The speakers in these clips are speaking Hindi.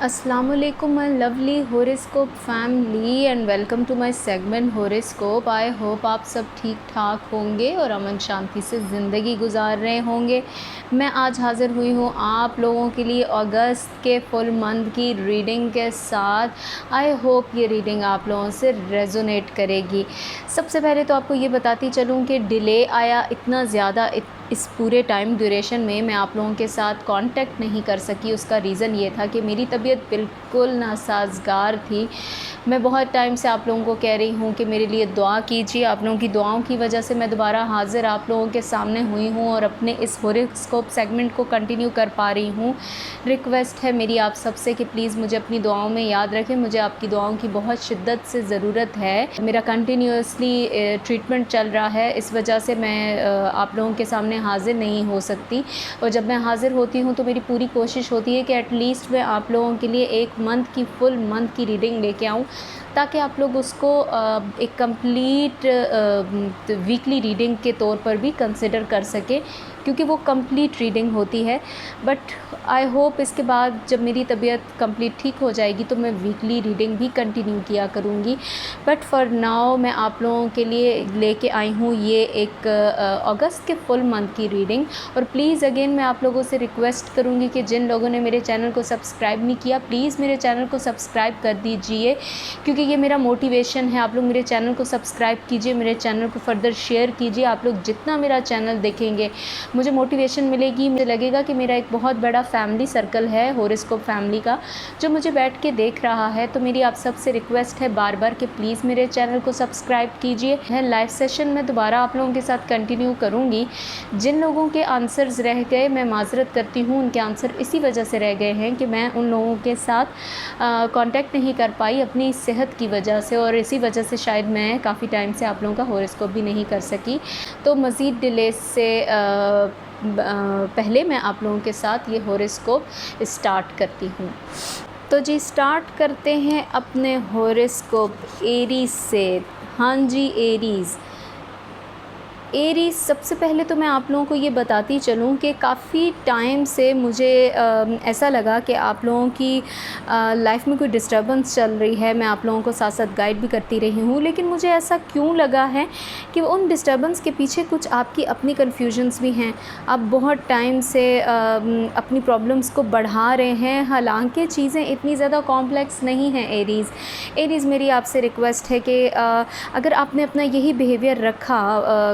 Assalamualaikum my lovely horoscope family and welcome to my segment horoscope। I hope आप सब ठीक ठाक होंगे और अमन शांति से ज़िंदगी गुजार रहे होंगे। मैं आज हाज़िर हुई हूँ आप लोगों के लिए अगस्त के फुल मंथ की रीडिंग के साथ। आई होप ये रीडिंग आप लोगों से रेजोनेट करेगी। सबसे पहले तो आपको ये बताती चलूँ कि डिले आया इतना ज़्यादा इस पूरे टाइम ड्यूरेशन में मैं आप लोगों के साथ कांटेक्ट नहीं कर सकी। उसका रीज़न ये था कि मेरी तबीयत बिल्कुल नासाज़गार थी। मैं बहुत टाइम से आप लोगों को कह रही हूँ कि मेरे लिए दुआ कीजिए। आप लोगों की दुआओं की वजह से मैं दोबारा हाज़िर आप लोगों के सामने हुई हूँ और अपने इस हॉरोस्कोप सेगमेंट को कंटिन्यू कर पा रही हूँ। रिक्वेस्ट है मेरी आप सबसे कि प्लीज़ मुझे अपनी दुआओं में याद रखें। मुझे आपकी दुआओं की बहुत शिद्दत से ज़रूरत है। मेरा कंटिन्यूसली ट्रीटमेंट चल रहा है, इस वजह से मैं आप लोगों के सामने हाज़िर नहीं हो सकती। और जब मैं हाज़िर होती हूँ तो मेरी पूरी कोशिश होती है कि एटलीस्ट मैं आप लोगों के लिए एक मंथ की फुल मंथ की रीडिंग लेके आऊँ, ताकि आप लोग उसको एक कंप्लीट वीकली रीडिंग के तौर पर भी कंसिडर कर सकें, क्योंकि वो कंप्लीट रीडिंग होती है। बट आई होप इसके बाद जब मेरी तबीयत कंप्लीट ठीक हो जाएगी तो मैं वीकली रीडिंग भी कंटिन्यू किया करूँगी। बट फॉर नाउ मैं आप लोगों के लिए लेके आई हूँ ये एक अगस्त के फुल मंथ की रीडिंग। और प्लीज़ अगेन मैं आप लोगों से रिक्वेस्ट करूँगी कि जिन लोगों ने मेरे चैनल को सब्सक्राइब नहीं किया, प्लीज़ मेरे चैनल को सब्सक्राइब कर दीजिए, क्योंकि ये मेरा मोटिवेशन है। आप लोग मेरे चैनल को सब्सक्राइब कीजिए, मेरे चैनल को फर्दर शेयर कीजिए। आप लोग जितना मेरा चैनल देखेंगे मुझे मोटिवेशन मिलेगी। मुझे लगेगा कि मेरा एक बहुत बड़ा फैमिली सर्कल है हॉरोस्कोप फैमिली का, जो मुझे बैठ के देख रहा है। तो मेरी आप सबसे रिक्वेस्ट है बार बार कि प्लीज़ मेरे चैनल को सब्सक्राइब कीजिए। है लाइव सेशन मैं दोबारा आप लोगों के साथ कंटिन्यू करूँगी। जिन लोगों के आंसर्स रह गए मैं माज़रत करती हूँ, उनके आंसर इसी वजह से रह गए हैं कि मैं उन लोगों के साथ कांटेक्ट नहीं कर पाई अपनी सेहत की वजह से, और इसी वजह से शायद मैं काफ़ी टाइम से आप लोगों का हॉरोस्कोप भी नहीं कर सकी। तो मज़ीद डिले से पहले मैं आप लोगों के साथ ये हॉरोस्कोप स्टार्ट करती हूँ। तो जी स्टार्ट करते हैं अपने हॉरोस्कोप एरीज़ से। हाँ जी एरीज़, सबसे पहले तो मैं आप लोगों को ये बताती चलूँ कि काफ़ी टाइम से मुझे ऐसा लगा कि आप लोगों की लाइफ में कोई डिस्टर्बेंस चल रही है। मैं आप लोगों को साथ साथ गाइड भी करती रही हूँ, लेकिन मुझे ऐसा क्यों लगा है कि उन डिस्टर्बेंस के पीछे कुछ आपकी अपनी कन्फ्यूजन्स भी हैं। आप बहुत टाइम से अपनी प्रॉब्लम्स को बढ़ा रहे हैं, हालांकि चीज़ें इतनी ज़्यादा कॉम्प्लेक्स नहीं हैं। एरीज़ मेरी आपसे रिक्वेस्ट है कि अगर आपने अपना यही बिहेवियर रखा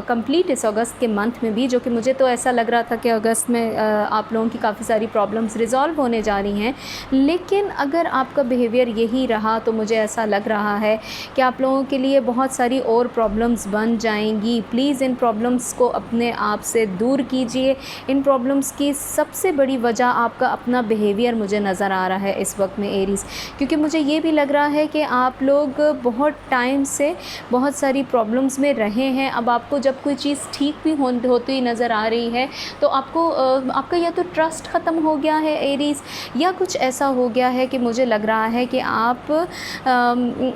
कंप्लीट इस अगस्त के मंथ में भी, जो कि मुझे तो ऐसा लग रहा था कि अगस्त में आप लोगों की काफ़ी सारी प्रॉब्लम्स रिज़ॉल्व होने जा रही हैं, लेकिन अगर आपका बिहेवियर यही रहा तो मुझे ऐसा लग रहा है कि आप लोगों के लिए बहुत सारी और प्रॉब्लम्स बन जाएंगी। प्लीज़ इन प्रॉब्लम्स को अपने आप से दूर कीजिए। इन प्रॉब्लम्स की सबसे बड़ी वजह आपका अपना बिहेवियर मुझे नज़र आ रहा है इस वक्त में एरीज़, क्योंकि मुझे ये भी लग रहा है कि आप लोग बहुत टाइम से बहुत सारी प्रॉब्लम्स में रहे हैं। अब आपको जब कोई चीज़ ठीक भी होती नज़र आ रही है तो आपको आपका या तो ट्रस्ट ख़त्म हो गया है एरीज़, या कुछ ऐसा हो गया है कि मुझे लग रहा है कि आप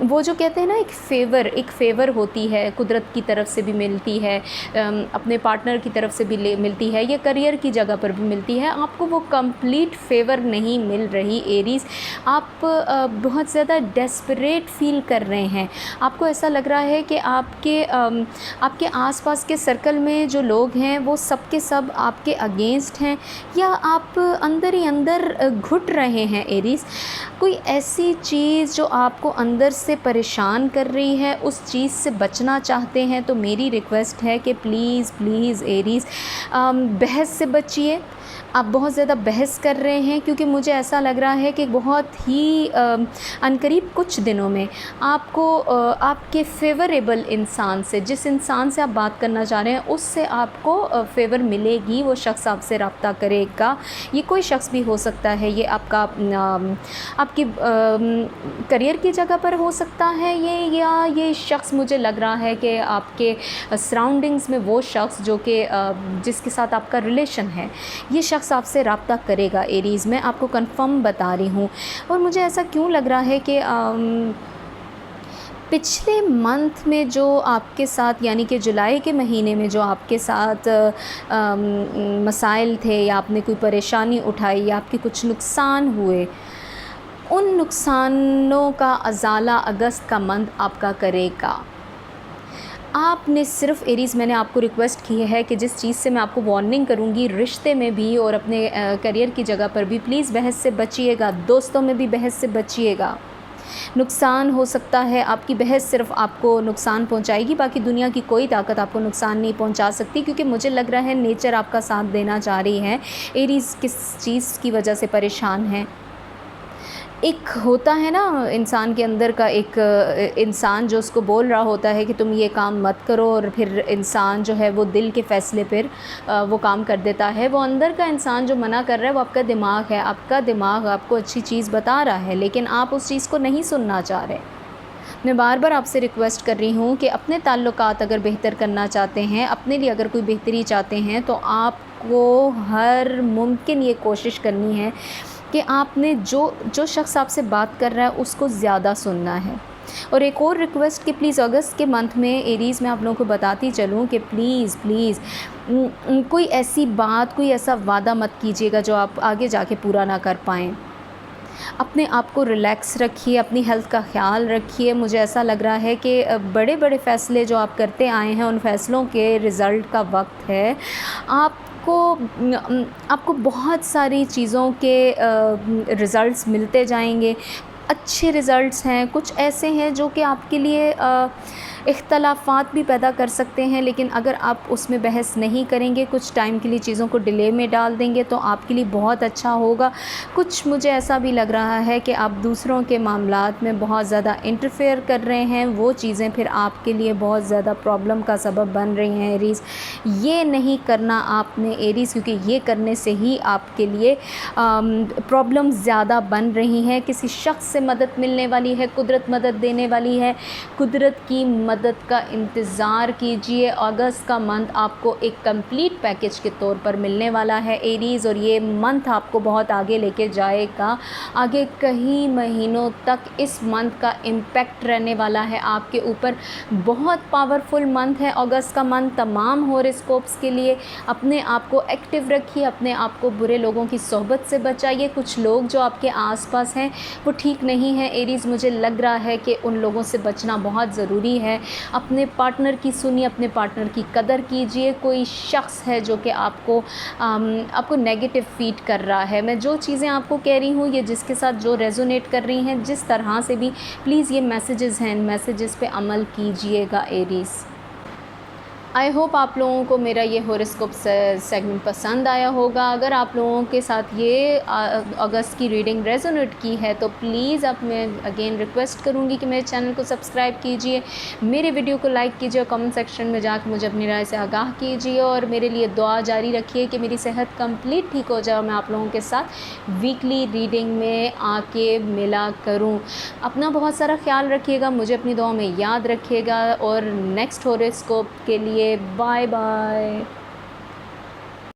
वो जो कहते हैं ना एक फ़ेवर होती है, कुदरत की तरफ से भी मिलती है, अपने पार्टनर की तरफ से भी मिलती है, या करियर की जगह पर भी मिलती है, आपको वो कंप्लीट फ़ेवर नहीं मिल रही एरीज़। आप बहुत ज़्यादा डेस्परेट फ़ील कर रहे हैं। आपको ऐसा लग रहा है कि आपके आसपास के सर्कल में जो लोग हैं वो सब के सब आपके अगेंस्ट हैं, या आप अंदर ही अंदर घुट रहे हैं एरीज़। कोई ऐसी चीज़ जो आपको अंदर से परेशान कर रही है, उस चीज़ से बचना चाहते हैं, तो मेरी रिक्वेस्ट है कि प्लीज़ एरीज़ बहस से बचिए। आप बहुत ज़्यादा बहस कर रहे हैं, क्योंकि मुझे ऐसा लग रहा है कि बहुत ही अनकरीब कुछ दिनों में आपको आपके फेवरेबल इंसान से, जिस इंसान से आप बात करना चाह रहे हैं, उससे आपको फेवर मिलेगी। वो शख्स आपसे रब्ता करेगा। ये कोई शख्स भी हो सकता है, ये आपकी करियर की जगह पर हो सकता है ये शख्स मुझे लग रहा है कि आपके सराउंडिंग्स में वो शख्स जो कि जिसके साथ आपका रिलेशन है, ये शख्स आपसे रब्ता करेगा एरीज़। मैं आपको कंफर्म बता रही हूँ। और मुझे ऐसा क्यों लग रहा है कि पिछले मंथ में जो आपके साथ, यानी कि जुलाई के महीने में जो आपके साथ मसाइल थे, या आपने कोई परेशानी उठाई, या आपके कुछ नुकसान हुए, उन नुकसानों का अज़ाला अगस्त का मंथ आपका करेगा। आपने सिर्फ़ एरीज़, मैंने आपको रिक्वेस्ट की है कि जिस चीज़ से मैं आपको वार्निंग करूँगी, रिश्ते में भी और अपने करियर की जगह पर भी प्लीज़ बहस से बचिएगा, दोस्तों में भी बहस से बचिएगा। नुकसान हो सकता है, आपकी बहस सिर्फ़ आपको नुकसान पहुंचाएगी, बाकी दुनिया की कोई ताकत आपको नुकसान नहीं पहुंचा सकती, क्योंकि मुझे लग रहा है नेचर आपका साथ देना चाह रही है। एरीज़ किस चीज़ की वजह से परेशान है? एक होता है ना इंसान के अंदर का एक इंसान जो उसको बोल रहा होता है कि तुम ये काम मत करो, और फिर इंसान जो है वो दिल के फ़ैसले पर वो काम कर देता है। वो अंदर का इंसान जो मना कर रहा है वो आपका दिमाग है। आपका दिमाग आपको अच्छी चीज़ बता रहा है, लेकिन आप उस चीज़ को नहीं सुनना चाह रहे। मैं बार बार आपसे रिक्वेस्ट कर रही हूँ कि अपने ताल्लुकात अगर बेहतर करना चाहते हैं, अपने लिए अगर कोई बेहतरी चाहते हैं, तो आपको हर मुमकिन ये कोशिश करनी है कि आपने जो शख्स आपसे बात कर रहा है उसको ज़्यादा सुनना है। और एक और रिक्वेस्ट कि प्लीज़ अगस्त के मंथ में एरीज़ मैं आप लोगों को बताती चलूँ कि प्लीज़ कोई ऐसी बात, कोई ऐसा वादा मत कीजिएगा जो आप आगे जाके पूरा ना कर पाएँ। अपने आप को रिलैक्स रखिए, अपनी हेल्थ का ख़्याल रखिए। मुझे ऐसा लग रहा है कि बड़े बड़े फ़ैसले जो आप करते आए हैं उन फ़ैसलों के रिज़ल्ट का वक्त है। आपको बहुत सारी चीज़ों के रिज़ल्ट्स मिलते जाएंगे। अच्छे रिज़ल्ट्स हैं, कुछ ऐसे हैं जो कि आपके लिए इख्तलाफ़ात भी पैदा कर सकते हैं, लेकिन अगर आप उसमें बहस नहीं करेंगे, कुछ टाइम के लिए चीज़ों को डिले में डाल देंगे, तो आपके लिए बहुत अच्छा होगा। कुछ मुझे ऐसा भी लग रहा है कि आप दूसरों के मामलात में बहुत ज़्यादा इंटरफेयर कर रहे हैं, वो चीज़ें फिर आपके लिए बहुत ज़्यादा प्रॉब्लम का सबब बन रही हैं एरीज़। ये नहीं करना आपने एरीज़, क्योंकि ये करने से ही आपके लिए प्रॉब्लम ज़्यादा बन रही हैं। किसी शख्स से मदद मिलने वाली है, कुदरत मदद देने वाली है, कुदरत की मदद का इंतज़ार कीजिए। अगस्त का मंथ आपको एक कंप्लीट पैकेज के तौर पर मिलने वाला है एरीज़, और ये मंथ आपको बहुत आगे लेके जाएगा। आगे कई महीनों तक इस मंथ का इम्पैक्ट रहने वाला है आपके ऊपर। बहुत पावरफुल मंथ है अगस्त का मंथ तमाम हॉरोस्कोप्स के लिए। अपने आप को एक्टिव रखिए, अपने आप को बुरे लोगों की सोहबत से बचाइए। कुछ लोग जो आपके आसपास हैं वो ठीक नहीं है एरीज़, मुझे लग रहा है कि उन लोगों से बचना बहुत ज़रूरी है। अपने पार्टनर की सुनिए, अपने पार्टनर की कदर कीजिए। कोई शख्स है जो कि आपको नेगेटिव फीड कर रहा है, मैं जो चीज़ें आपको कह रही हूँ ये जिसके साथ जो रेजोनेट कर रही हैं, जिस तरह से भी, प्लीज़ ये मैसेजेस हैं, इन मैसेजेस पे अमल कीजिएगा एरीज़। आई होप आप लोगों को मेरा ये हॉरोस्कोप सेगमेंट पसंद आया होगा। अगर आप लोगों के साथ ये अगस्त की रीडिंग रेजोनेट की है तो प्लीज़ अब मैं अगेन रिक्वेस्ट करूँगी कि मेरे चैनल को सब्सक्राइब कीजिए, मेरे वीडियो को लाइक कीजिए और कमेंट सेक्शन में जाकर मुझे अपनी राय से आगाह कीजिए, और मेरे लिए दुआ जारी रखिए कि मेरी सेहत कंप्लीट ठीक हो जाए और मैं आप लोगों के साथ वीकली रीडिंग में आके मिला करूँ। अपना बहुत सारा ख्याल रखिएगा, मुझे अपनी दुआ में याद रखिएगा, और नेक्स्ट हॉरोस्कोप के लिए बाय बाय।